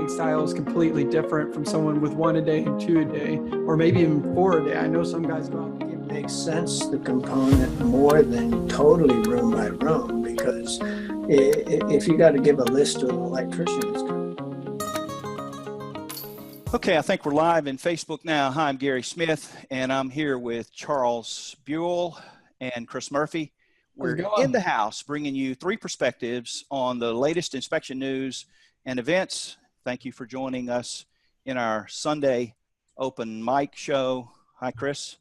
style is completely different from someone with 1 a day and 2 a day, or maybe even 4 a day. I know some guys go out. It makes sense, the component, more than totally room by room, because if you got to give a list to an electrician, it's going to... Okay, I think we're live in Facebook now. Hi, I'm Gary Smith, and I'm here with Charles Buell and Chris Murphy. We're in the house bringing you 3 perspectives on the latest inspection news and events. Thank you for joining us in our Sunday open mic show. Hi, Chris.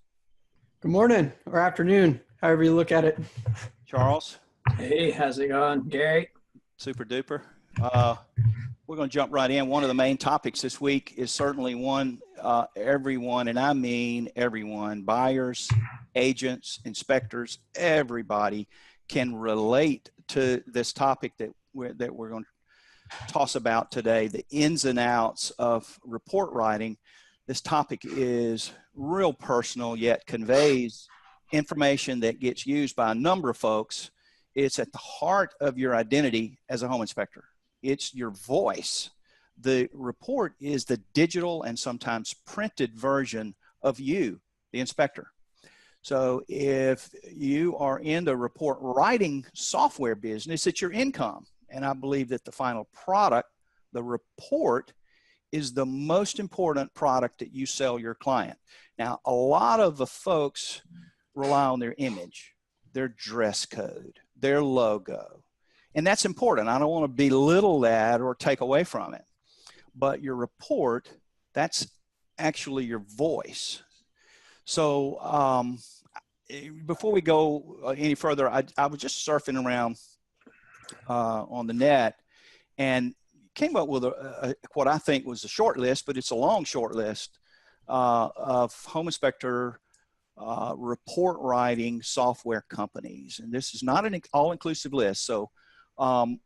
Good morning or afternoon, however you look at it. Charles. Hey, how's it going, Gary? Super duper. We're going to jump right in. One of the main topics this week is certainly one everyone, and I mean everyone, buyers, agents, inspectors, everybody can relate to this topic that we're going to toss about today, the ins and outs of report writing. This topic is real personal, yet conveys information that gets used by a number of folks. It's at the heart of your identity as a home inspector. It's your voice. The report is the digital and sometimes printed version of you, the inspector. So if you are in the report writing software business, it's your income. And I believe that the final product, the report, is the most important product that you sell your client. Now, a lot of the folks rely on their image, their dress code, their logo. And that's important. I don't want to belittle that or take away from it. But your report, that's actually your voice. So before we go any further, I was just surfing around on the net and came up with what I think was a short list, but it's a long short list of home inspector report writing software companies. And this is not an all-inclusive list. So I'm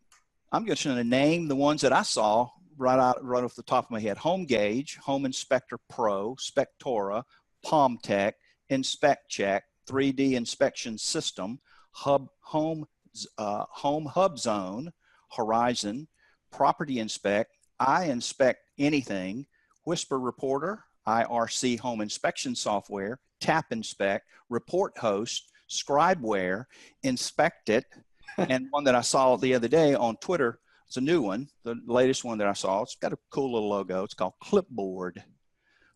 just going to name the ones that I saw right off the top of my head. HomeGauge, Home Inspector Pro, Spectora, PalmTech, InspectCheck, 3D Inspection System, Home Hub Zone, Horizon, Property Inspect, I Inspect Anything, Whisper Reporter, IRC Home Inspection Software, Tap Inspect, Report Host, Scribeware, Inspect It, and one that I saw the other day on Twitter, it's a new one, the latest one that I saw. It's got a cool little logo. It's called Clipboard.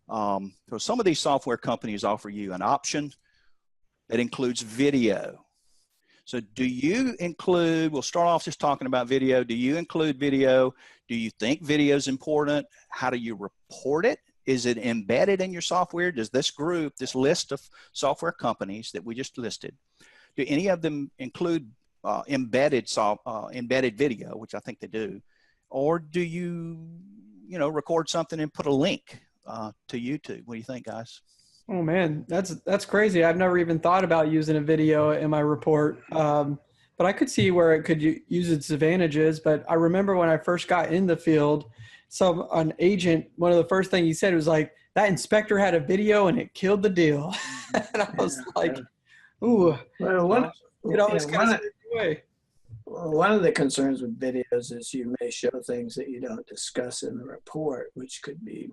So some of these software companies offer you an option that includes video. So do you include, we'll start off just talking about video. Do you include video? Do you think video is important? How do you report it? Is it embedded in your software? Does this group, this list of software companies that we just listed, do any of them include embedded video, which I think they do? Or do you, record something and put a link to YouTube? What do you think, guys? Oh man, that's crazy. I've never even thought about using a video in my report. But I could see where it could use its advantages. But I remember when I first got in the field, an agent, one of the first things he said was like, that inspector had a video and it killed the deal. And I was like, ooh. Well, Way. One of the concerns with videos is you may show things that you don't discuss in the report, which could be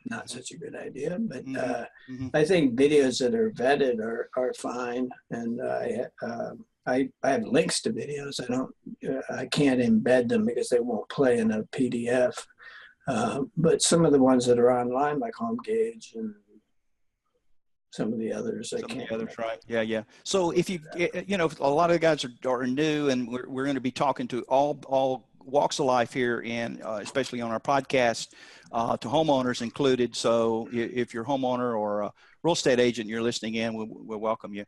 not such a good idea. But I think videos that are vetted are fine, and I have links to videos. I can't embed them because they won't play in a PDF. But some of the ones that are online, like HomeGauge and some of the others, right? Yeah. So if you, a lot of the guys are new, and we're going to be talking to all walks of life here, and especially on our podcast, to homeowners included. So if you're a homeowner or a real estate agent, you're listening in, we'll welcome you.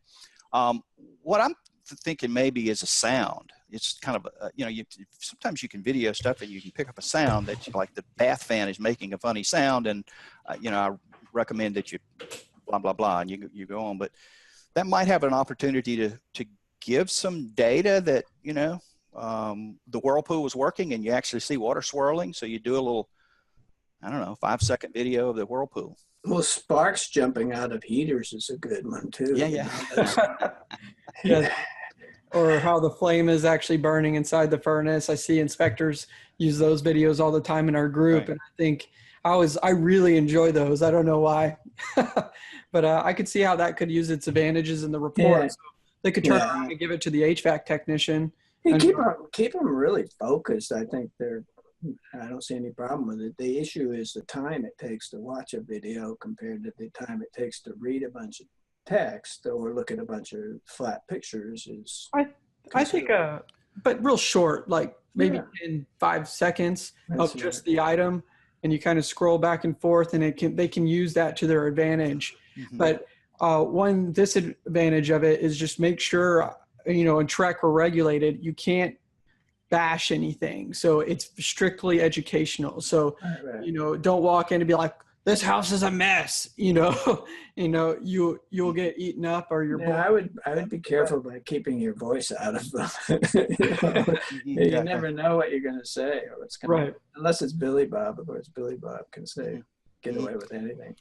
What I'm thinking maybe is a sound. It's kind of, sometimes you can video stuff and you can pick up a sound that like the bath fan is making a funny sound, and I recommend that you blah, blah, blah, and you go on. But that might have an opportunity to give some data that, the whirlpool was working and you actually see water swirling. So you do a little, 5-second video of the whirlpool. Well, sparks jumping out of heaters is a good one too. Yeah. Yeah. or how the flame is actually burning inside the furnace. I see inspectors use those videos all the time in our group. Right. And I think I really enjoy those. I don't know why, but I could see how that could use its advantages in the report. Yeah. So they could turn Yeah. around and give it to the HVAC technician. And And keep them really focused. I think I don't see any problem with it. The issue is the time it takes to watch a video compared to the time it takes to read a bunch of text or look at a bunch of flat pictures is. I think, but real short, like maybe Yeah. in 5 seconds That's of just the item, and you kind of scroll back and forth, and they can use that to their advantage. Mm-hmm. But one disadvantage of it is just make sure, in Trek or regulated, you can't bash anything. So it's strictly educational. So, Right. don't walk in and be like, this house is a mess, you'll get eaten up or your Yeah, I would be careful by keeping your voice out of them. You never know what you're going to say or what's going right. to, unless it's Billy Bob. Of course, Billy Bob can get away with anything.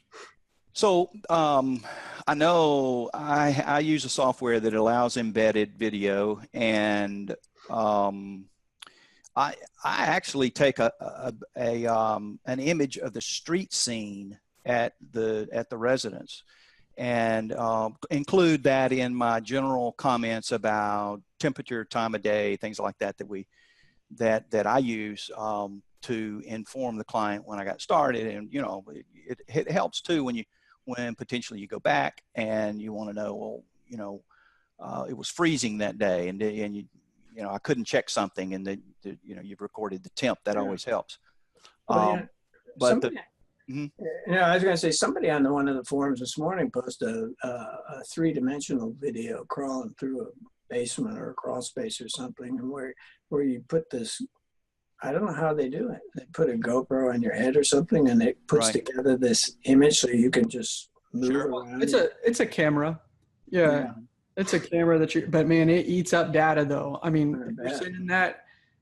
So I know I use a software that allows embedded video, and I actually take an image of the street scene at the residence, and include that in my general comments about temperature, time of day, things like that that I use to inform the client when I got started. And it helps too when potentially you go back and you want to know, well, it was freezing that day, and I couldn't check something, and you've recorded the temp. That always helps. Well, But I was going to say, somebody on one of the forums this morning posted a three-dimensional video crawling through a basement or a crawl space or something, and where you put this. I don't know how they do it. They put a GoPro on your head or something, and it puts together this image so you can just move around. It's a camera. Yeah. It's a camera but man, it eats up data though. I mean, if you're sending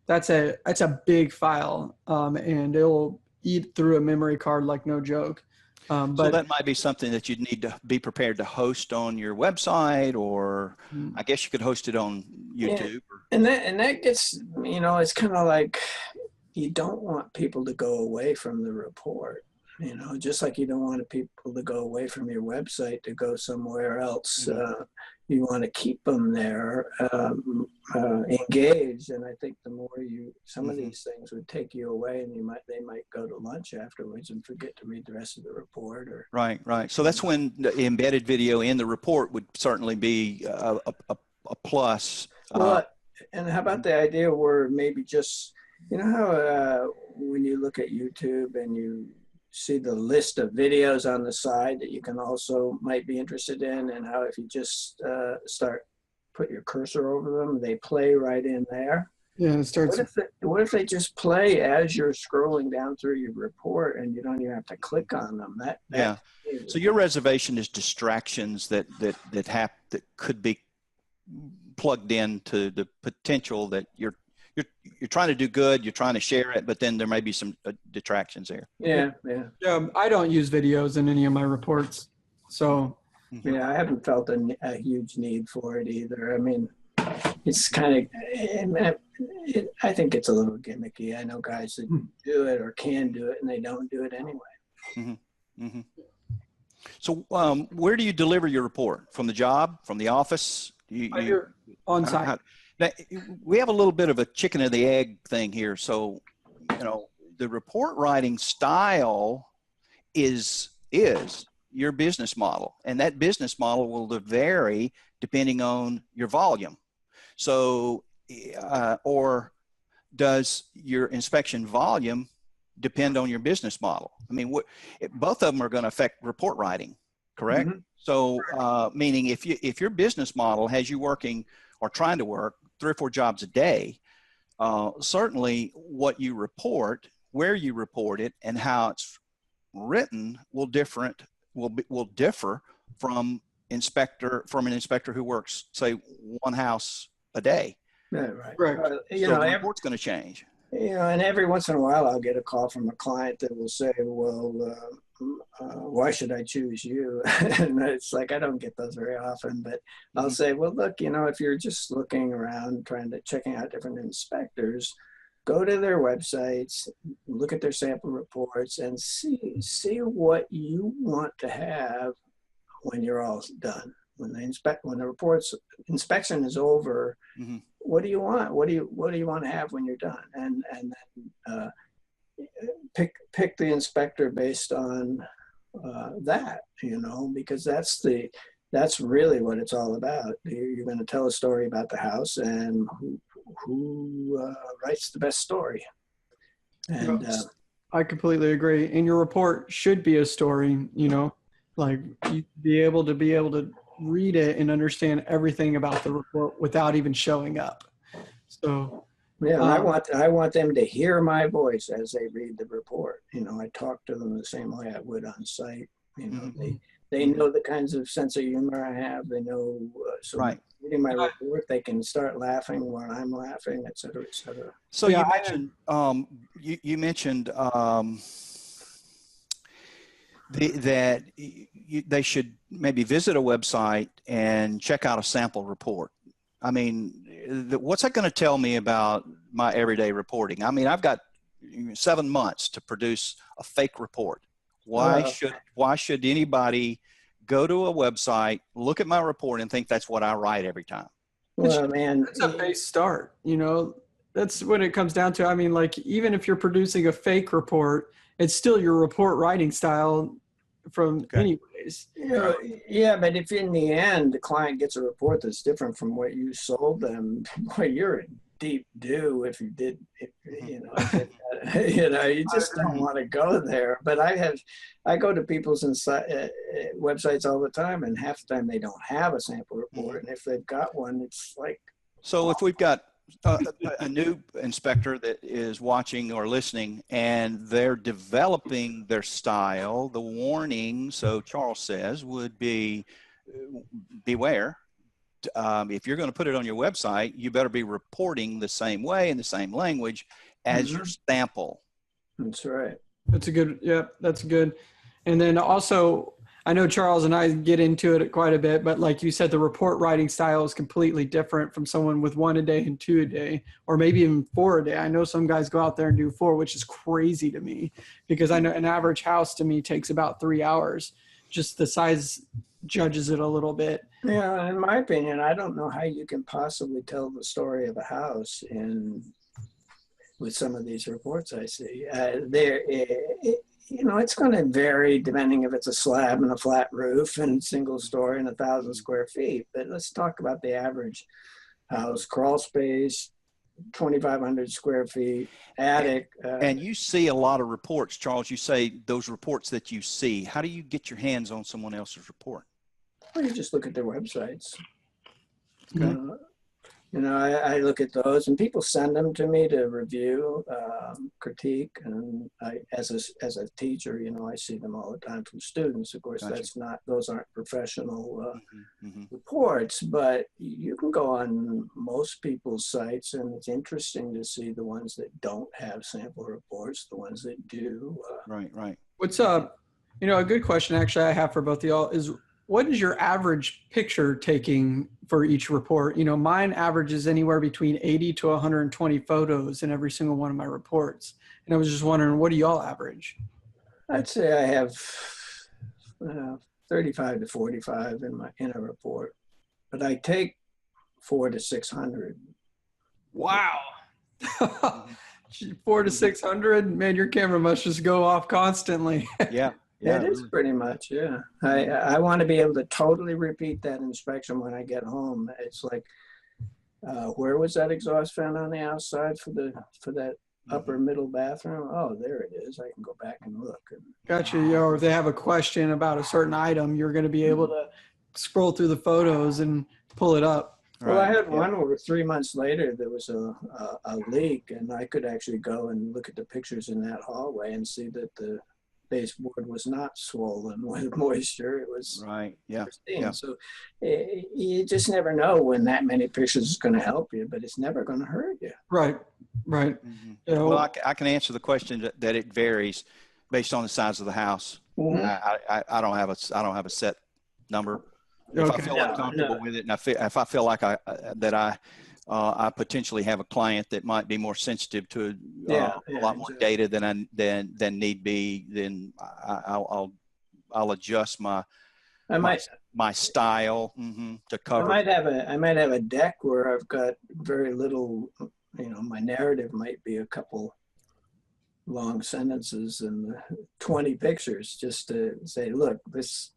that's a big file, and it'll eat through a memory card like no joke. But so that might be something that you'd need to be prepared to host on your website, or I guess you could host it on YouTube. And that gets, it's kind of like, you don't want people to go away from the report. Just like you don't want people to go away from your website to go somewhere else. You want to keep them there engaged. And I think the more some of these things would take you away, and they might go to lunch afterwards and forget to read the rest of the report. Right. So that's when the embedded video in the report would certainly be a plus. Well, and how about the idea where maybe just, how when you look at YouTube and you see the list of videos on the side that you can also might be interested in, and how if you just put your cursor over them, they play right in there. Yeah, it starts. What if they just play as you're scrolling down through your report, and you don't even have to click on them? So your reservation is distractions that could be plugged into the potential that you're trying to do good, you're trying to share it, but then there may be some detractions there. Yeah. I don't use videos in any of my reports, so. Yeah, I haven't felt a huge need for it either. I mean, it's kind of, I think it's a little gimmicky. I know guys that do it or can do it, and they don't do it anyway. So where do you deliver your report? From the job, from the office? You're on site. Now, we have a little bit of a chicken and the egg thing here. So, the report writing style is your business model, and that business model will vary depending on your volume. So, or does your inspection volume depend on your business model? I mean, both of them are going to affect report writing, correct? So, meaning if your business model has you working or trying to work 3 or 4 jobs a day, certainly what you report, where you report it, and how it's written will differ from an inspector who works, say, 1 house a day. Yeah, right. So the report's going to change. And every once in a while I'll get a call from a client that will say, well, why should I choose you? And it's like, I don't get those very often, but I'll say, well, look, if you're just looking around, checking out different inspectors, go to their websites, look at their sample reports, and see what you want to have when you're all done. When the inspection is over, what do you want? What do you want to have when you're done? And then pick the inspector based on that, because that's really what it's all about. You're going to tell a story about the house, and who writes the best story. And I completely agree. And your report should be a story, like you be able to read it and understand everything about the report without even showing up. So yeah, I want them to hear my voice as they read the report. I talk to them the same way I would on site. They know the kinds of sense of humor I have. They know, so right. Reading my report, they can start laughing while I'm laughing, et cetera, et cetera. So you mentioned, you mentioned that they should maybe visit a website and check out a sample report. I mean, what's that going to tell me about my everyday reporting? I mean, I've got 7 months to produce a fake report. Why should anybody go to a website, look at my report, and think that's what I write every time? Well, man, it's a base start. That's what it comes down to. I mean, like, even if you're producing a fake report, it's still your report writing style from anyways. Yeah, but if in the end the client gets a report that's different from what you sold them, boy, you're in deep doo if you did. You just don't want to go there. But I go to people's websites all the time, and half the time they don't have a sample report, and if they've got one, it's like. So if we've got a new inspector that is watching or listening, and they're developing their style, the warning, so Charles says, would be beware. If you're going to put it on your website, you better be reporting the same way in the same language as your sample. That's right. That's good. And then also, I know Charles and I get into it quite a bit, but like you said, the report writing style is completely different from someone with 1 a day and 2 a day, or maybe even 4 a day. I know some guys go out there and do 4, which is crazy to me, because I know an average house to me takes about 3 hours. Just the size judges it a little bit. Yeah, in my opinion, I don't know how you can possibly tell the story of a house with some of these reports I see. It's going to vary depending if it's a slab and a flat roof and single story and 1,000 square feet. But let's talk about the average house: crawl space, 2,500 square feet, attic. And you see a lot of reports, Charles. You say those reports that you see. How do you get your hands on someone else's report? Well, you just look at their websites. Okay. I look at those, and people send them to me to review, critique, and as a teacher, I see them all the time from students. Of course, Gotcha. Those aren't professional reports, but you can go on most people's sites, and it's interesting to see the ones that don't have sample reports, the ones that do. Right. What's up? A good question actually I have for both of y'all is, what is your average picture taking for each report? Mine averages anywhere between 80 to 120 photos in every single one of my reports. And I was just wondering, what do y'all average? I'd say I have 35 to 45 in a report, but I take 400 to 600. Wow. 400 to 600, man, your camera must just go off constantly. Yeah, it is pretty much, yeah. I want to be able to totally repeat that inspection when I get home. It's like, where was that exhaust fan on the outside for that upper middle bathroom? Oh, there it is. I can go back and look. Gotcha. Or if they have a question about a certain item, you're going to be able to scroll through the photos and pull it up. Well, I had one where 3 months later there was a leak, and I could actually go and look at the pictures in that hallway and see that the baseboard was not swollen with moisture. It was pristine. Yeah. So you just never know when that many pictures is going to help you, but it's never going to hurt you. Right. Well, I can answer the question that it varies based on the size of the house. Mhm. I don't have a set number. If I Okay. feel No, uncomfortable no. with it, and if I feel like I potentially have a client that might be more sensitive to Yeah, a yeah, lot more exactly. data than need be, then I'll adjust I my might my style to cover. I might have a deck where I've got very little, my narrative might be a couple long sentences and 20 pictures just to say, look, this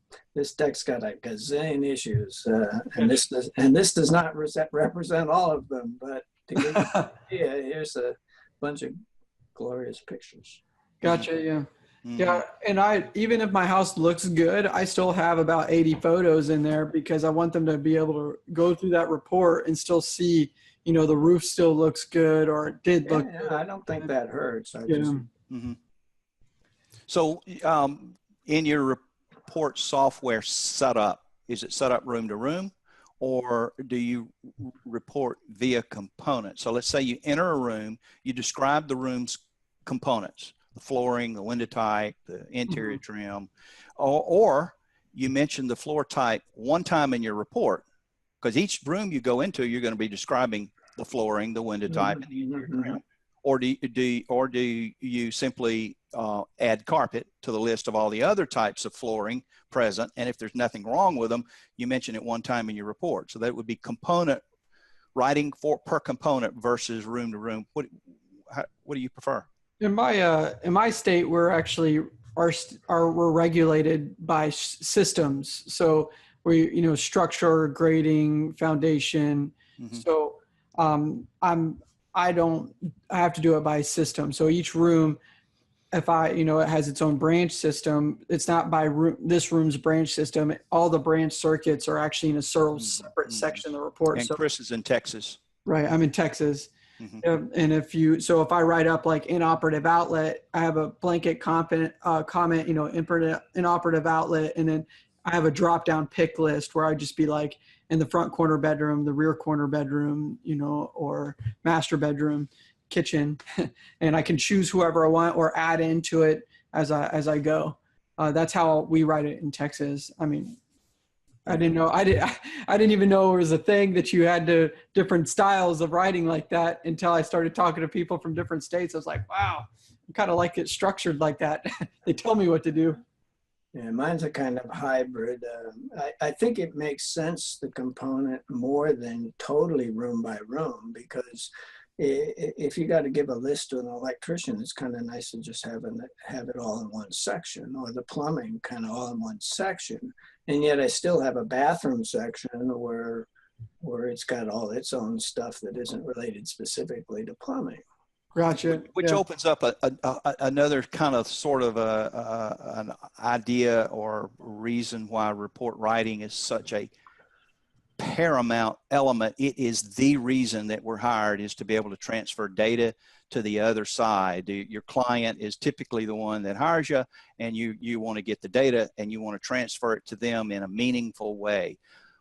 deck's got a gazillion issues, and this does not represent all of them, but to give you an idea, here's a bunch of glorious pictures. Gotcha. Yeah. Mm-hmm. Yeah. And even if my house looks good, I still have about 80 photos in there because I want them to be able to go through that report and still see, the roof still looks good or it did Yeah, look yeah, I don't think good. that hurts. I Yeah. just Mm-hmm. So, in your report software setup, is it set up room to room, or do you report via component? So let's say you enter a room, you describe the room's components, the flooring, the window type, the interior trim, or you mention the floor type one time in your report, because each room you go into, you're going to be describing the flooring, the window type, and the interior trim. Or do you simply add carpet to the list of all the other types of flooring present, and if there's nothing wrong with them, you mention it one time in your report? So that would be component writing per component versus room to room. What do you prefer? In my state, we're actually we're regulated by systems. So structure, grading, foundation. Mm-hmm. So I don't I have to do it by system. So each room, if it has its own branch system, it's not by room, this room's branch system. All the branch circuits are actually in a separate section of the report. And So Chris is in Texas. right, I'm in Texas. Mm-hmm. And if I write up like inoperative outlet, I have a blanket comment, inoperative outlet. And then I have a drop down pick list where I just be like in the front corner bedroom, the rear corner bedroom, or master bedroom, kitchen. And I can choose whoever I want or add into it as I go. That's how we write it in Texas. I mean, I didn't know. I didn't even know it was a thing that you had different styles of writing like that until I started talking to people from different states. I was like, wow, I kind of like it structured like that. They tell me what to do. Yeah, mine's a kind of hybrid. I think it makes sense, the component, more than totally room by room, because if you got to give a list to an electrician, it's kind of nice to just have it all in one section, or the plumbing kind of all in one section. And yet I still have a bathroom section where it's got all its own stuff that isn't related specifically to plumbing. Gotcha. Which Yeah. opens up another kind of sort of an idea or reason why report writing is such a paramount element. It is the reason that we're hired, is to be able to transfer data to the other side. Your client is typically the one that hires you, and you want to get the data and you want to transfer it to them in a meaningful way.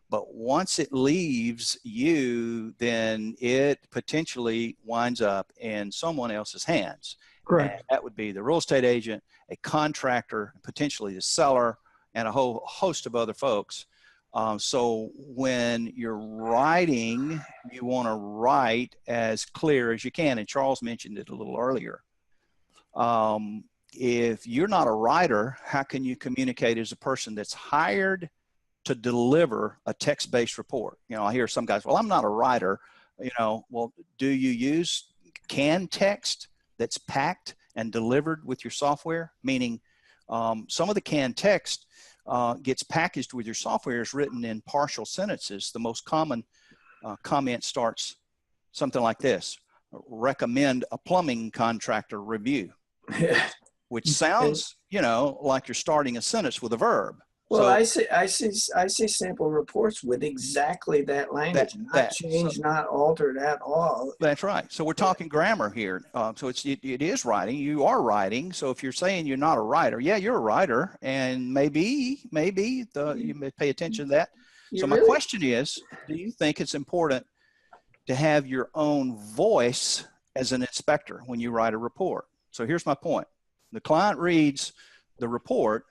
But once it leaves you, then it potentially winds up in someone else's hands. Correct. And that would be the real estate agent, a contractor, potentially the seller, and a whole host of other folks. So when you're writing, you want to write as clear as you can. And Charles mentioned it a little earlier. If you're not a writer, how can you communicate as a person that's hired to deliver a text-based report? I hear some guys, well, I'm not a writer. Well, do you use canned text that's packed and delivered with your software? Meaning some of the canned text gets packaged with your software, is written in partial sentences. The most common comment starts something like this: recommend a plumbing contractor review, which sounds, like you're starting a sentence with a verb. Well, So I see sample reports with exactly that language, not changed, not altered at all. That's right. So we're talking grammar here. So it is writing. You are writing. So if you're saying you're not a writer, yeah, you're a writer, and maybe you may pay attention to that. So my question is, do you think it's important to have your own voice as an inspector when you write a report? So here's my point. The client reads the report,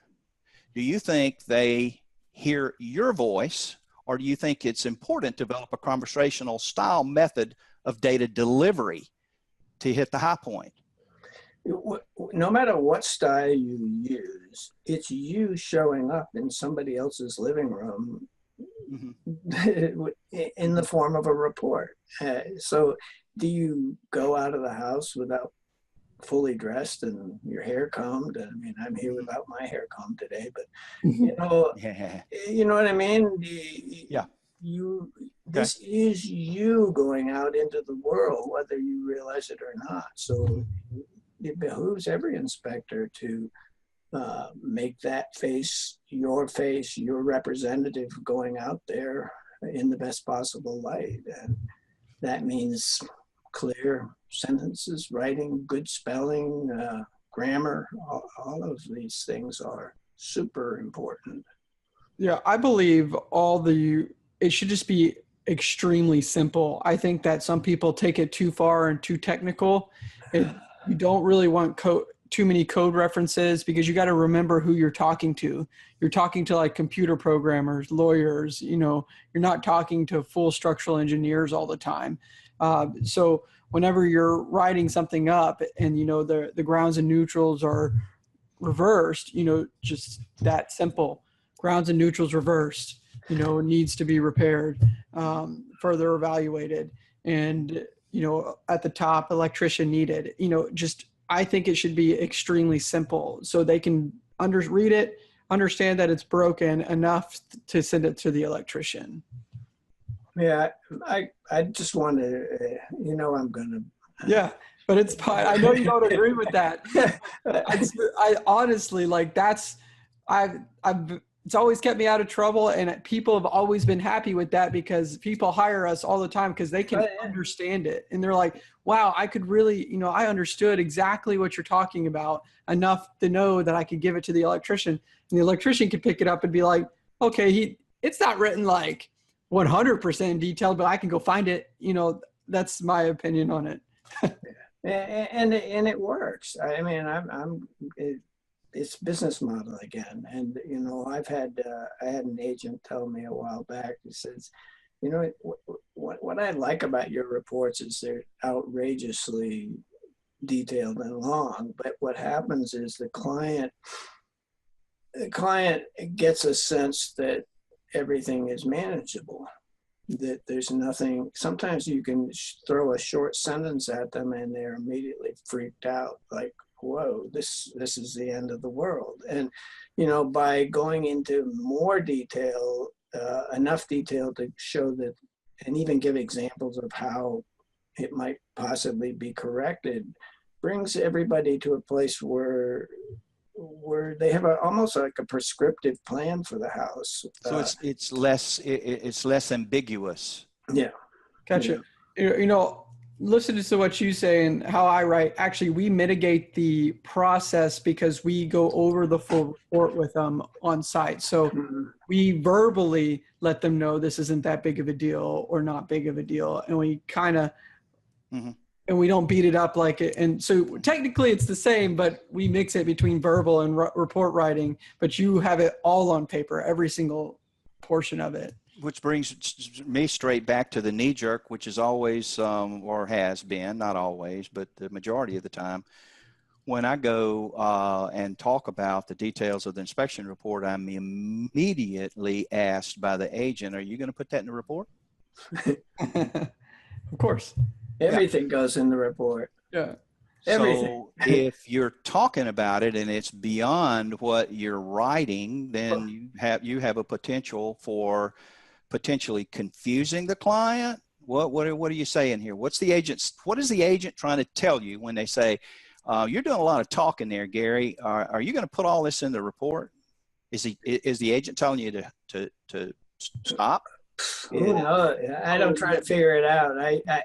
do you think they hear your voice, or do you think it's important to develop a conversational style method of data delivery to hit the high point? No matter what style you use, it's you showing up in somebody else's living room in the form of a report. So do you go out of the house without fully dressed and your hair combed? I mean, I'm here without my hair combed today, but you know what I mean? This is you going out into the world, whether you realize it or not. So it behooves every inspector to make that face, your representative going out there in the best possible light. And that means clear sentences, writing, good spelling, grammar, all of these things are super important. Yeah, I believe it should just be extremely simple. I think that some people take it too far and too technical. You don't really want too many code references, because you got to remember who you're talking to. You're talking to like computer programmers, lawyers, you're not talking to full structural engineers all the time. So whenever you're writing something up and, the grounds and neutrals are reversed, just that simple, grounds and neutrals reversed, needs to be repaired, further evaluated. And, at the top, electrician needed, I think it should be extremely simple so they can read it, understand that it's broken enough to send it to the electrician. Yeah, I just want to, I'm going to. Yeah, but it's fine. I know you don't agree with that. I honestly, it's always kept me out of trouble, and people have always been happy with that, because people hire us all the time because they can understand it. And they're like, wow, I could really, I understood exactly what you're talking about enough to know that I could give it to the electrician, and the electrician could pick it up and be like, okay, it's not written like 100% detailed, but I can go find it. That's my opinion on it. and it works. I mean, it's business model again. And, I had an agent tell me a while back, he says, what I like about your reports is they're outrageously detailed and long, but what happens is the client gets a sense that everything is manageable, that there's nothing. Sometimes you can throw a short sentence at them and they're immediately freaked out, like, whoa, this is the end of the world. And by going into more detail, enough detail to show that, and even give examples of how it might possibly be corrected, brings everybody to a place where they have almost like a prescriptive plan for the house. So it's less ambiguous. Yeah. Gotcha. Listening to what you say and how I write, actually, we mitigate the process because we go over the full report with them on site. So we verbally let them know this isn't that big of a deal or not big of a deal. And we kind of, and we don't beat it up like it. And so technically it's the same, but we mix it between verbal and report writing, but you have it all on paper, every single portion of it. Which brings me straight back to the knee jerk, which is always, or has been, not always, but the majority of the time, when I go and talk about the details of the inspection report, I'm immediately asked by the agent, are you going to put that in the report? Of course. Everything goes in the report. Yeah. So if you're talking about it and it's beyond what you're writing, then you have a potential for potentially confusing the client. What are you saying here? What is the agent trying to tell you when they say, you're doing a lot of talking there, Gary? Are you going to put all this in the report? Is the agent telling you to stop? I don't try to figure it out.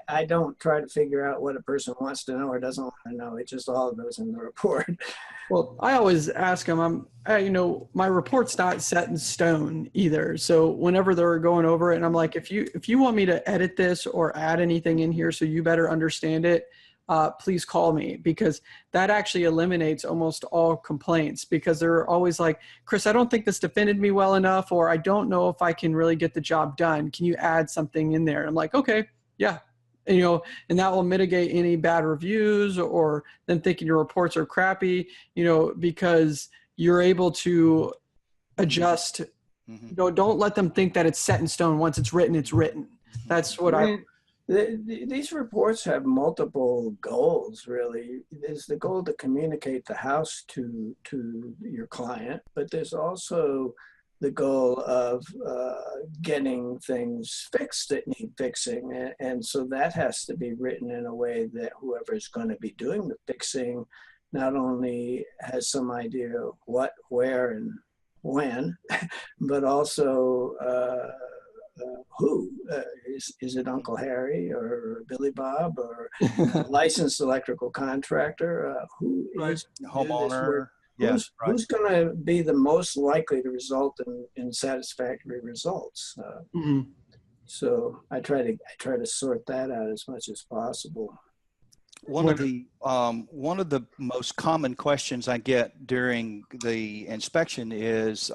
I don't try to figure out what a person wants to know or doesn't want to know. It just all goes in the report. Well, I always ask them, my report's not set in stone either. So whenever they're going over it, and I'm like, if you want me to edit this or add anything in here so you better understand it, please call me, because that actually eliminates almost all complaints, because they're always like, Chris, I don't think this defended me well enough, or I don't know if I can really get the job done. Can you add something in there? And I'm like, okay, yeah. And, and that will mitigate any bad reviews or them thinking your reports are crappy, because you're able to adjust. Don't let them think that it's set in stone. Once it's written, it's written. That's what these reports have multiple goals, really. There's the goal to communicate the house to your client, but there's also the goal of getting things fixed that need fixing. And so that has to be written in a way that whoever is going to be doing the fixing not only has some idea of what, where, and when, but also who. Is it Uncle Harry or Billy Bob or a licensed electrical contractor? Who is homeowner? Who's going to be the most likely to result in satisfactory results? So I try to sort that out as much as possible. One of the most common questions I get during the inspection is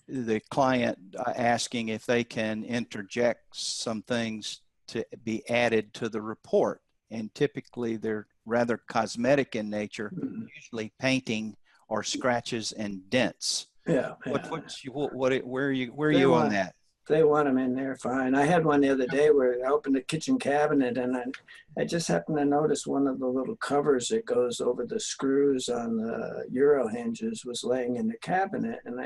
the client asking if they can interject some things to be added to the report. And typically they're rather cosmetic in nature, usually painting or scratches and dents. Yeah. Where are you on that? If they want them in there, fine. I had one the other day where I opened the kitchen cabinet and I just happened to notice one of the little covers that goes over the screws on the Euro hinges was laying in the cabinet, and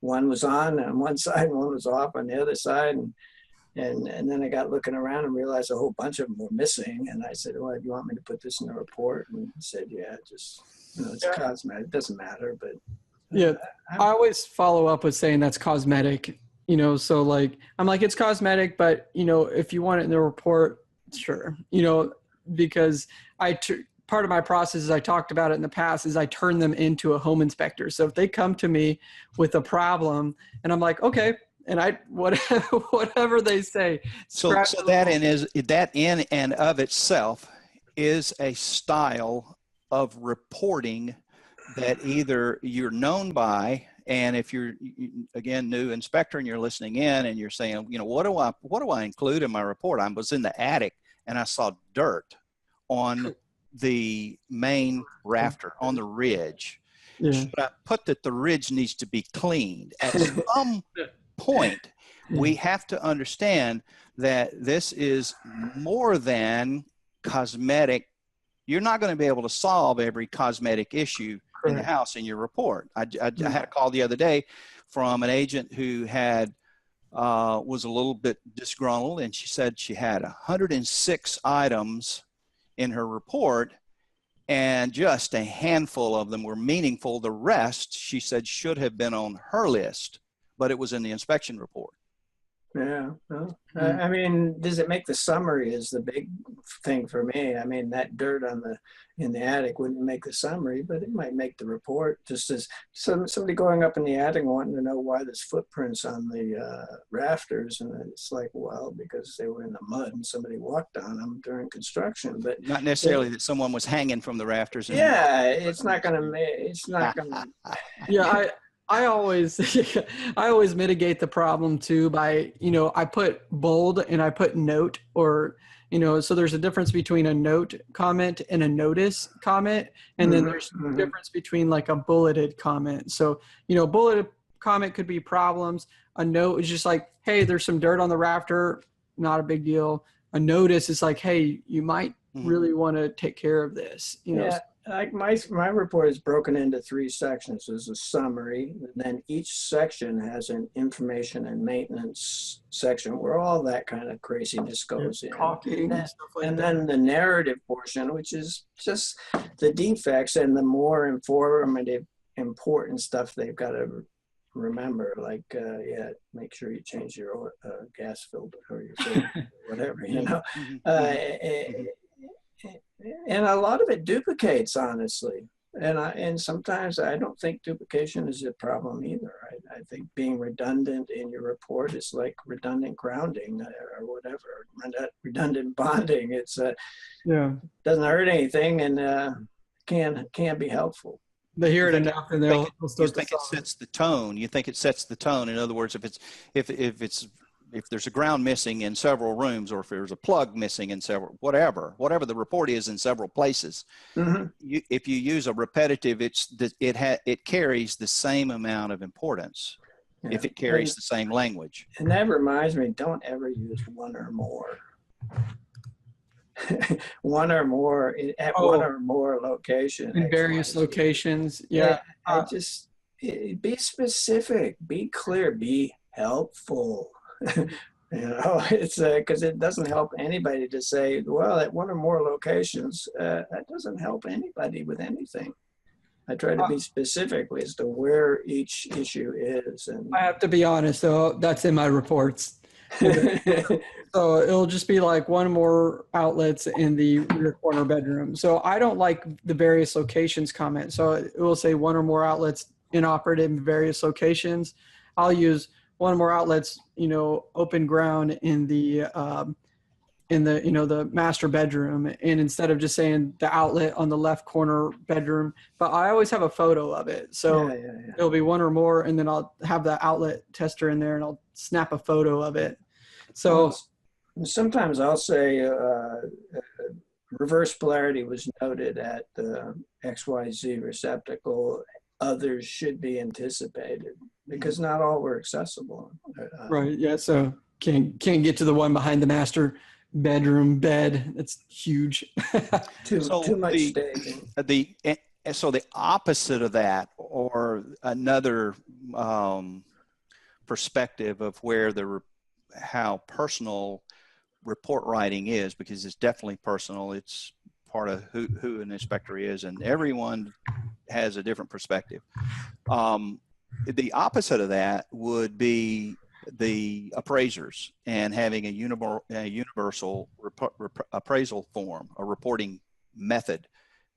one was on one side, one was off on the other side, and then I got looking around and realized a whole bunch of them were missing. And I said, "Well, do you want me to put this in the report?" And he said, "Yeah, just it's cosmetic. It doesn't matter." But I always follow up with saying that's cosmetic. So like I'm like, it's cosmetic, but if you want it in the report, sure. Because part of my process, as I talked about it in the past, is I turn them into a home inspector. So if they come to me with a problem and I'm like, okay, and whatever they say. So that in and of itself is a style of reporting that either you're known by, and if you're again new inspector and you're listening in and you're saying, what do I include in my report? I was in the attic and I saw dirt on the main rafter on the ridge. Should I put that the ridge needs to be cleaned? At some point, we have to understand that this is more than cosmetic. You're not going to be able to solve every cosmetic issue in the house in your report. I had a call the other day from an agent who had was a little bit disgruntled, and she said she had 106 items in her report, and just a handful of them were meaningful. The rest, she said, should have been on her list, but it was in the inspection report. Yeah. Well, I mean, does it make the summary is the big thing for me. I mean, that dirt in the attic wouldn't make the summary, but it might make the report. Just as somebody going up in the attic wanting to know why there's footprints on the rafters, and it's like, well, because they were in the mud and somebody walked on them during construction. But not necessarily that someone was hanging from the rafters. It's not going to. It's not going to. Yeah, I always mitigate the problem too by, I put bold and I put note, or, so there's a difference between a note comment and a notice comment. And then there's a difference between like a bulleted comment. So, bulleted comment could be problems. A note is just like, hey, there's some dirt on the rafter. Not a big deal. A notice is like, hey, you might really want to take care of this, Yeah. Like my report is broken into 3 sections. There's a summary, and then each section has an information and maintenance section where all that kind of craziness goes in. And then the narrative portion, which is just the defects and the more informative, important stuff they've got to remember, like make sure you change your gas filter or your filter, whatever, and a lot of it duplicates, honestly. And sometimes I don't think duplication is a problem either. I think being redundant in your report is like redundant grounding or whatever, redundant bonding. It's doesn't hurt anything and can be helpful. They hear it enough and they'll start to think it sets the tone. You think it sets the tone. In other words, if there's a ground missing in several rooms, or if there's a plug missing in several, whatever the report is in several places, if you use a repetitive, it carries the same amount of importance if it carries the same language. And that reminds me, don't ever use one or more. One or more at one or more location in various locations. Yeah. Be specific, be clear, be helpful. It's because it doesn't help anybody to say, well, at one or more locations. That doesn't help anybody with anything. I try to be specific as to where each issue is. And I have to be honest, though, that's in my reports. So it'll just be like one or more outlets in the rear corner bedroom. So I don't like the various locations comment. So it will say one or more outlets inoperative in various locations. I'll use one or more outlets, open ground in the the master bedroom, and instead of just saying the outlet on the left corner bedroom, but I always have a photo of it. So it'll be one or more, and then I'll have the outlet tester in there and I'll snap a photo of it. So sometimes I'll say reverse polarity was noted at the XYZ receptacle. Others should be anticipated because not all were accessible. Right. Yeah. So can't get to the one behind the master bedroom bed. It's huge. Too much staging. So the opposite of that, or another perspective of how personal report writing is, because it's definitely personal. It's part of who an inspector is, and everyone has a different perspective. The opposite of that would be the appraisers and having a universal appraisal form, a reporting method.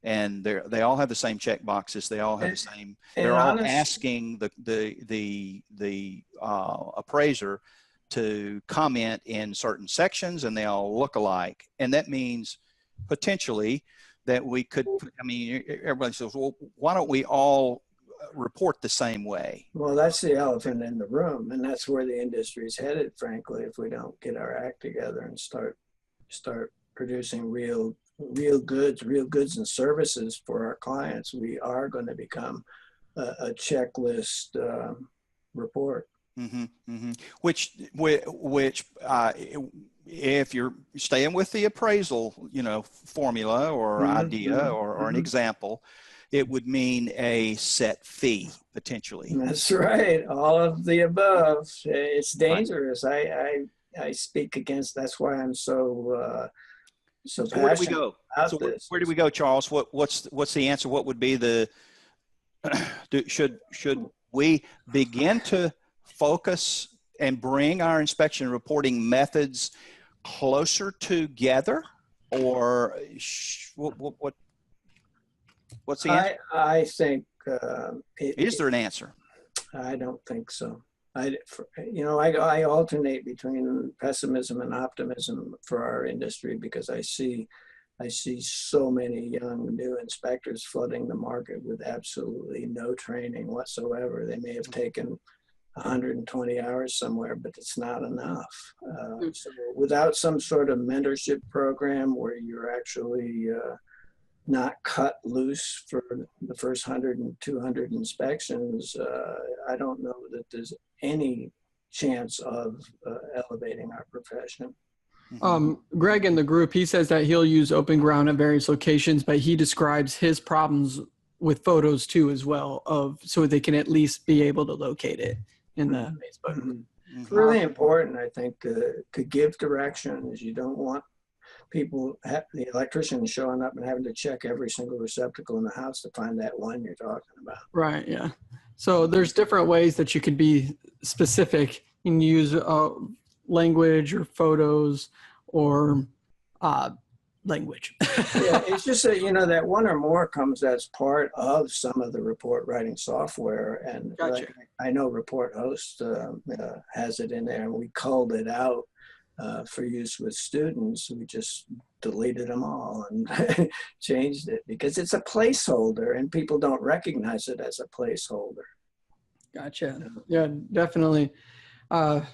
And they all have the same check boxes. They all have the same. They're all asking the appraiser to comment in certain sections, and they all look alike. And that means potentially that we could. Everybody says, "Well, why don't we all report the same way?" Well, that's the elephant in the room, and that's where the industry is headed. Frankly, if we don't get our act together and start producing real goods and services for our clients, we are going to become a checklist report. Mm-hmm, mm-hmm. Which, if you're staying with the appraisal, formula or idea or an example, it would mean a set fee potentially. That's right. All of the above. It's dangerous. Right. I speak against. That's why I'm so where do we go? Where do we go, Charles? What's the answer? What would be the? Should we begin to focus and bring our inspection and reporting methods closer together, or what's the answer? I think. Is there an answer? I don't think so. I alternate between pessimism and optimism for our industry because I see so many young new inspectors flooding the market with absolutely no training whatsoever. They may have taken 120 hours somewhere, but it's not enough. So without some sort of mentorship program where you're actually not cut loose for the first 100 and 200 inspections, I don't know that there's any chance of elevating our profession. Greg in the group, he says that he'll use open ground at various locations, but he describes his problems with photos too as well, so they can at least be able to locate it in the Facebook. Mm-hmm. It's really important, I think, to give directions. You don't want the electrician showing up and having to check every single receptacle in the house to find that one you're talking about. Right, yeah. So there's different ways that you could be specific. You can use language or photos or language. Yeah, it's just that, that one or more comes as part of some of the report writing software. And Gotcha. like, I know Report Host has it in there, and we culled it out for use with students. We just deleted them all and changed it because it's a placeholder and people don't recognize it as a placeholder. Gotcha. Yeah, definitely. And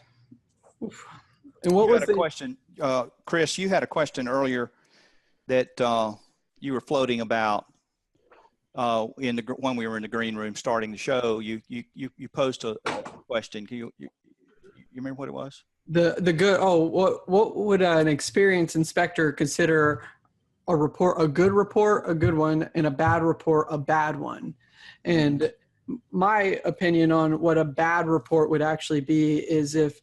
what was the question, Chris? You had a question earlier that you were floating about when we were in the green room starting the show. You posed a question. Can you remember what it was? The good. Oh, what would an experienced inspector consider a report? A good report, a good one, and a bad report, a bad one. And my opinion on what a bad report would actually be is if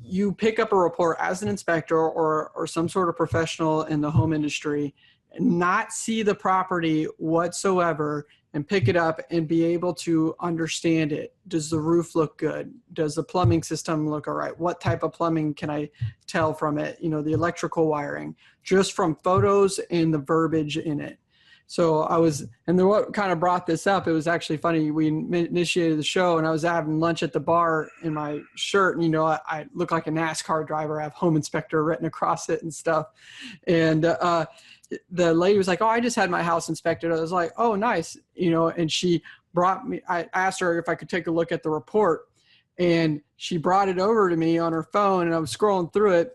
you pick up a report as an inspector or some sort of professional in the home industry, not see the property whatsoever, and pick it up and be able to understand it. Does the roof look good? Does the plumbing system look all right? What type of plumbing can I tell from it? The electrical wiring, just from photos and the verbiage in it. So and then what kind of brought this up, it was actually funny. We initiated the show and I was having lunch at the bar in my shirt. And, I look like a NASCAR driver. I have home inspector written across it and stuff. And the lady was like, "Oh, I just had my house inspected." I was like, "Oh, nice." And she brought me, I asked her if I could take a look at the report, and she brought it over to me on her phone, and I was scrolling through it.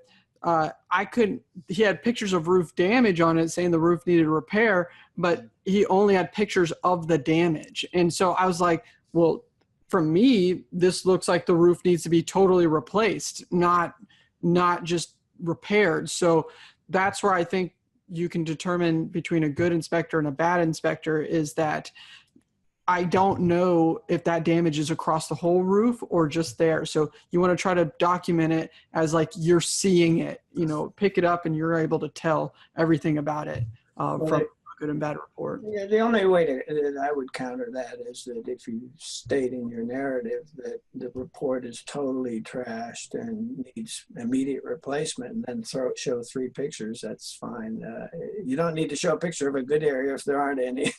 He had pictures of roof damage on it saying the roof needed repair, but he only had pictures of the damage. And so I was like, well, for me, this looks like the roof needs to be totally replaced, not just repaired. So that's where I think you can determine between a good inspector and a bad inspector is that I don't know if that damage is across the whole roof or just there. So you want to try to document it as like you're seeing it, pick it up and you're able to tell everything about it from a good and bad report. Yeah, the only way that I would counter that is that if you state in your narrative that the report is totally trashed and needs immediate replacement, and then show 3 pictures, that's fine. You don't need to show a picture of a good area if there aren't any.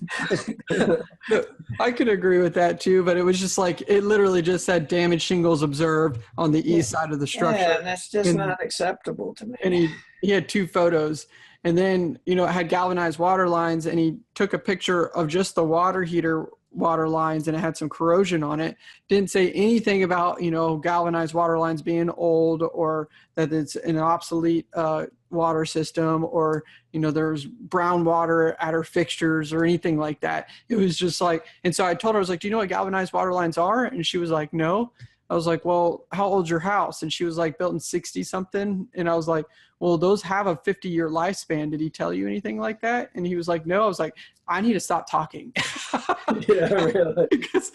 I could agree with that too, but it was just like, it literally just said damaged shingles observed on the east side of the structure. Yeah, and that's just not acceptable to me. And he had 2 photos. And then, it had galvanized water lines, and he took a picture of just the water heater water lines, and it had some corrosion on it. Didn't say anything about, galvanized water lines being old or that it's an obsolete water system or, there's brown water at her fixtures or anything like that. It was just like, and so I told her, I was like, "Do you know what galvanized water lines are?" And she was like, "No." I was like, "Well, how old's your house?" And she was like, "Built in 60 something. And I was like, "Well, those have a 50-year lifespan. Did he tell you anything like that?" And he was like, "No." I was like, "I need to stop talking." Yeah, really. Because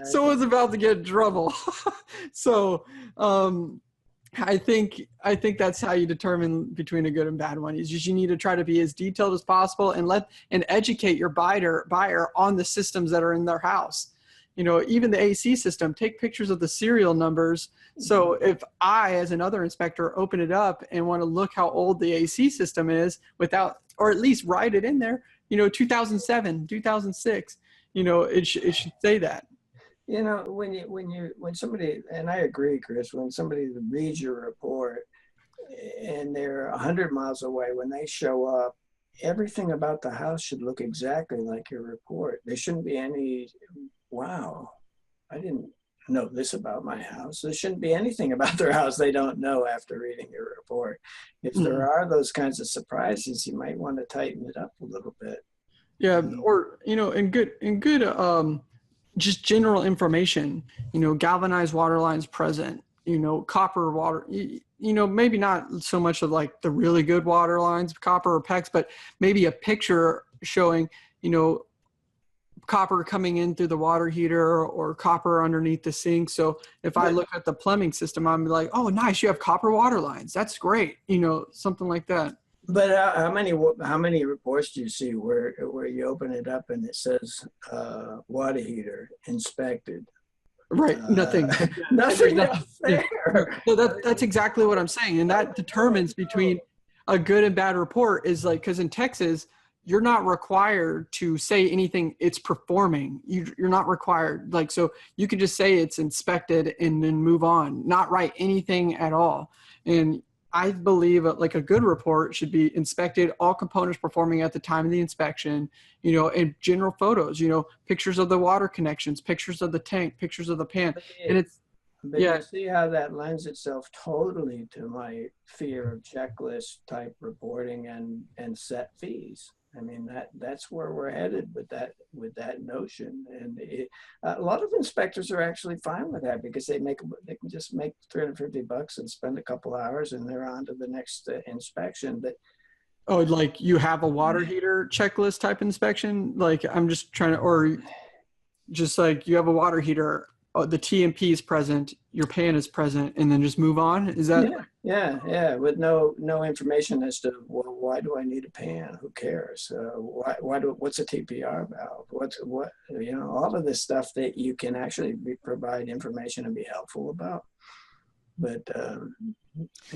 someone's about to get in trouble. So I think that's how you determine between a good and bad one. Is just you need to try to be as detailed as possible and educate your buyer on the systems that are in their house. Even the AC system, take pictures of the serial numbers. So if I, as another inspector, open it up and want to look how old the AC system is or at least write it in there, 2007, 2006, it should say that. When somebody, and I agree, Chris, when somebody reads your report and they're 100 miles away, when they show up, everything about the house should look exactly like your report. There shouldn't be any, "Wow, I didn't know this about my house." There shouldn't be anything about their house they don't know after reading your report. If there are those kinds of surprises, you might want to tighten it up a little bit. Yeah, or and good just general information. Galvanized water lines present. Copper water. Maybe not so much of like the really good water lines, copper or PEX, but maybe a picture showing copper coming in through the water heater or copper underneath the sink. So if I look at the plumbing system, I'm like, "Oh, nice, you have copper water lines. That's great." Something like that. But how many reports do you see where you open it up and it says water heater inspected? Right, nothing. Nothing there. So that's exactly what I'm saying, and that determines between a good and bad report is like, because in Texas, you're not required to say anything. It's performing. You're not required. Like, so you could just say it's inspected and then move on, not write anything at all. And I believe like a good report should be inspected, all components performing at the time of the inspection, you know, and general photos, you know, pictures of the water connections, pictures of the tank, pictures of the pan. And it's, but yeah. you see how that lends itself totally to my fear of checklist type reporting and set fees. I mean, that's where we're headed with that notion. And a lot of inspectors are actually fine with that because they can just make $350 and spend a couple hours and they're on to the next inspection. But oh, like you have a water heater checklist type inspection? Like I'm just trying to, or just like you have a water heater, the TMP is present, your pan is present, and then just move on? Is that? Yeah. With no information as to, well, why do I need a pan? Who cares? What's a TPR valve? What, you know, all of this stuff that you can actually provide information and be helpful about. But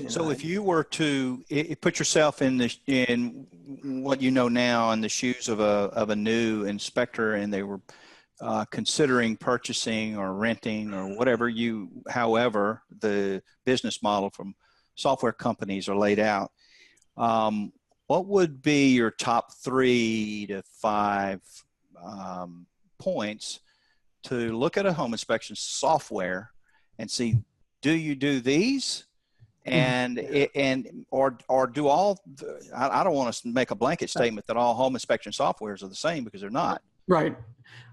so if you were to put yourself in what you know now in the shoes of a new inspector, and they were considering purchasing or renting or whatever however the business model from software companies are laid out, what would be your top 3 to 5 points to look at a home inspection software and see, do you do these? And or do all, I don't want to make a blanket statement that all home inspection softwares are the same, because they're not. Right.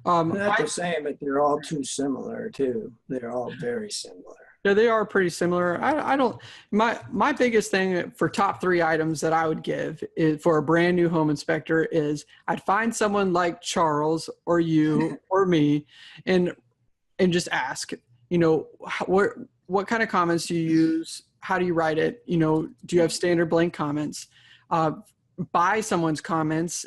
Not the same, but they're all too similar too. They're all very similar. Yeah, they are pretty similar. I don't, my biggest thing for top 3 items that I would give is, for a brand new home inspector, is I'd find someone like Charles or you or me and just ask, you know, what kind of comments do you use? How do you write it? You know, do you have standard blank comments? Buy someone's comments.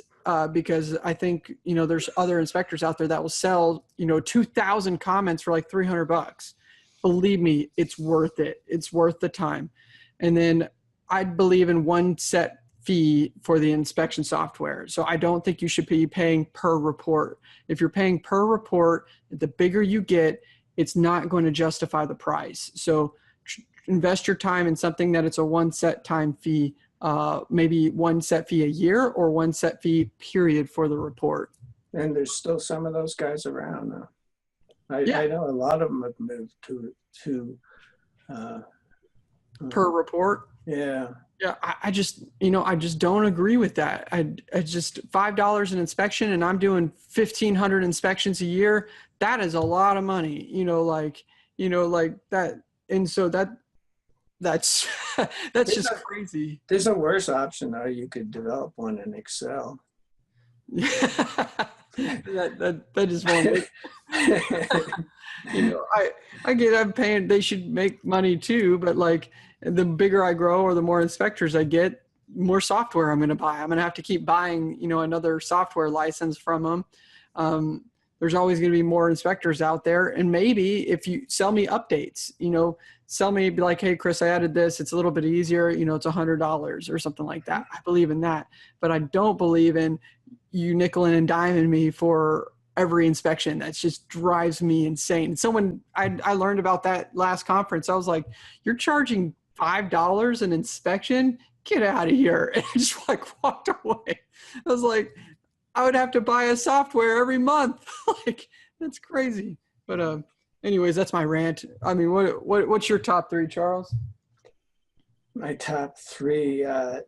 Because I think, you know, there's other inspectors out there that will sell, you know, 2,000 comments for like $300. Believe me, it's worth it. It's worth the time. And then I'd believe in one set fee for the inspection software. So I don't think you should be paying per report. If you're paying per report, the bigger you get, it's not going to justify the price. So invest your time in something that it's a one set time fee. Maybe one set fee a year or one set fee period for the report. And there's still some of those guys around. I know a lot of them have moved to per report. Yeah. I just, you know, I just don't agree with that. I just $5 an inspection and I'm doing 1,500 inspections a year. That is a lot of money, you know, like that. And so that's just crazy. There's a worse option though. You could develop one in Excel. that just won't. You know, I get, I'm paying. They should make money too, but like the bigger I grow or the more inspectors I get, more software I'm going to buy. I'm going to have to keep buying, you know, another software license from them. There's always going to be more inspectors out there. And maybe if you sell me updates, you know, sell me, be like, hey, Chris, I added this. It's a little bit easier. You know, it's $100 or something like that. I believe in that. But I don't believe in you nickel and diming me for every inspection. That just drives me insane. Someone, I learned about that last conference. I was like, you're charging $5 an inspection? Get out of here. And I just like walked away. I was like, I would have to buy a software every month. Like, that's crazy. But anyways, that's my rant. I mean, what's your top 3, Charles? My top 3,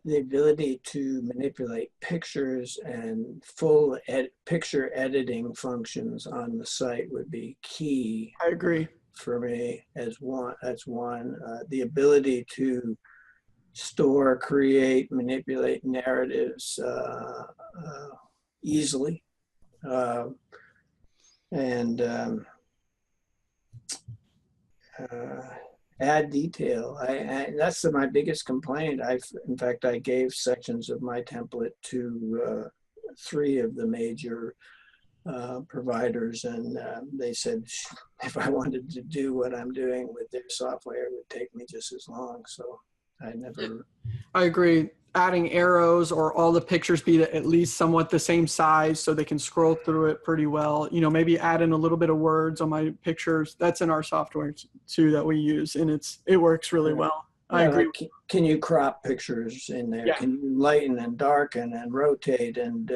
the ability to manipulate pictures and full picture editing functions on the site would be key. I agree. For me as one. That's one. The ability to store, create, manipulate narratives easily, and add detail. That's my biggest complaint. In fact, I gave sections of my template to 3 of the major providers, and they said if I wanted to do what I'm doing with their software, it would take me just as long. So I agree. adding arrows or all the pictures be at least somewhat the same size so they can scroll through it pretty well. You know, maybe add in a little bit of words on my pictures. That's in our software too that we use, and it works really well. I agree. Like, can you crop pictures in there? Yeah. Can you lighten and darken and rotate and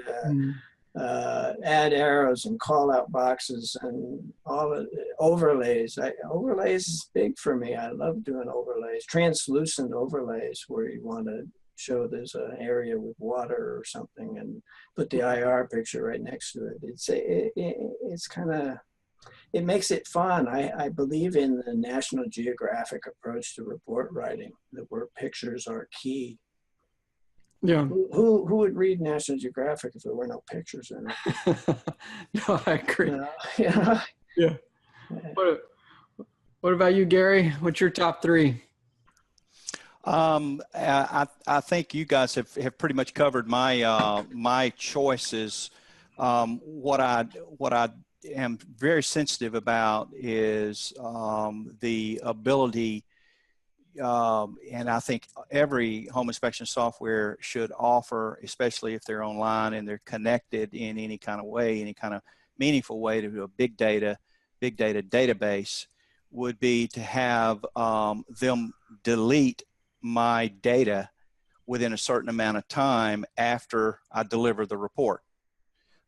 add arrows and call out boxes and all of overlays? Overlays is big for me. I love doing overlays, translucent overlays where you want to show there's an area with water or something and put the IR picture right next to it. It's kind of, it makes it fun. I believe in the National Geographic approach to report writing, where pictures are key. Yeah. Who would read National Geographic if there were no pictures in it? No, I agree. Yeah. Yeah. What about you, Gary? What's your top three? I think you guys have pretty much covered my my choices. What I am very sensitive about is the ability, and I think every home inspection software should offer, especially if they're online and they're connected in any kind of way, any kind of meaningful way to a big data database, would be to have them delete my data within a certain amount of time after I deliver the report.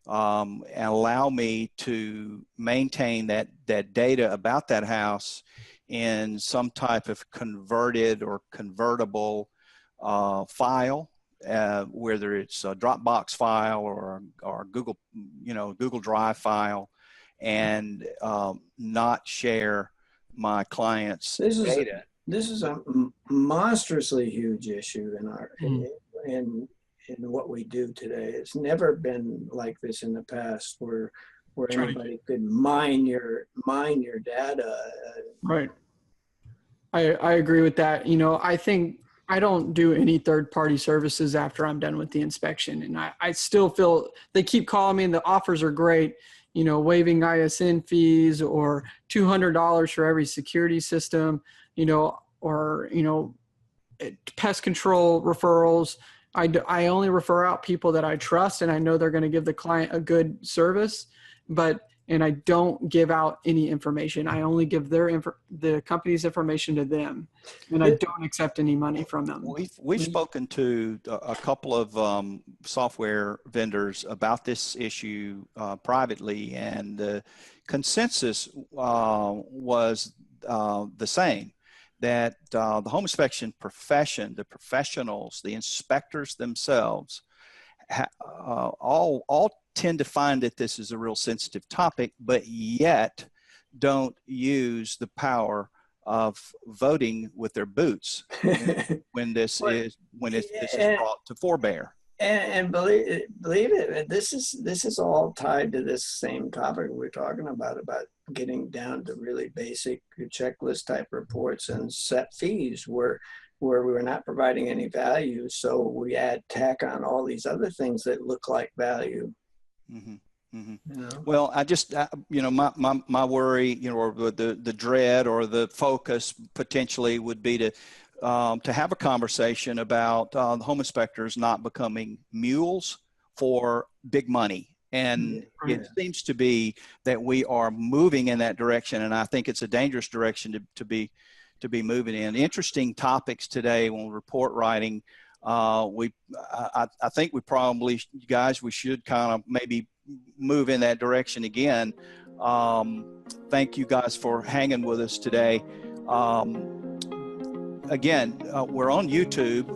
And allow me to maintain that data about that house in some type of converted or convertible file, whether it's a Dropbox file or Google, Google Drive file, and not share my client's data. This is a monstrously huge issue in our in what we do today. It's never been like this in the past, where anybody could mine your data. Right. I agree with that. You know, I think I don't do any third-party services after I'm done with the inspection, and I still feel they keep calling me, and the offers are great. You know, waiving ISN fees or $200 for every security system. You know, or pest control referrals. I only refer out people that I trust and I know they're going to give the client a good service, and I don't give out any information. I only give the company's information to them, and I don't accept any money from them. We've spoken to a couple of software vendors about this issue privately, and the consensus was the same. That the home inspection profession, the professionals, the inspectors themselves, all tend to find that this is a real sensitive topic, but yet don't use the power of voting with their boots when this is brought to forbear. And believe it, this is all tied to this same topic we're talking about getting down to really basic checklist type reports and set fees where we're not providing any value. So we tack on all these other things that look like value. Mm-hmm. Mm-hmm. Well, I just, my worry, or the dread or the focus potentially would be to have a conversation about the home inspectors not becoming mules for big money. And it seems to be that we are moving in that direction, and I think it's a dangerous direction to be moving in. Interesting topics today on report writing. I think we probably, guys, we should kind of maybe move in that direction again. Thank you guys for hanging with us today. Again, we're on YouTube,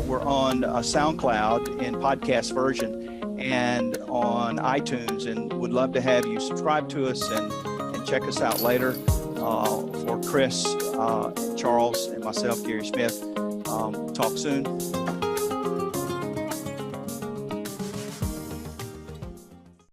we're on SoundCloud in podcast version, and on iTunes, and would love to have you subscribe to us and check us out later. For Chris, Charles, and myself, Gary Smith, talk soon.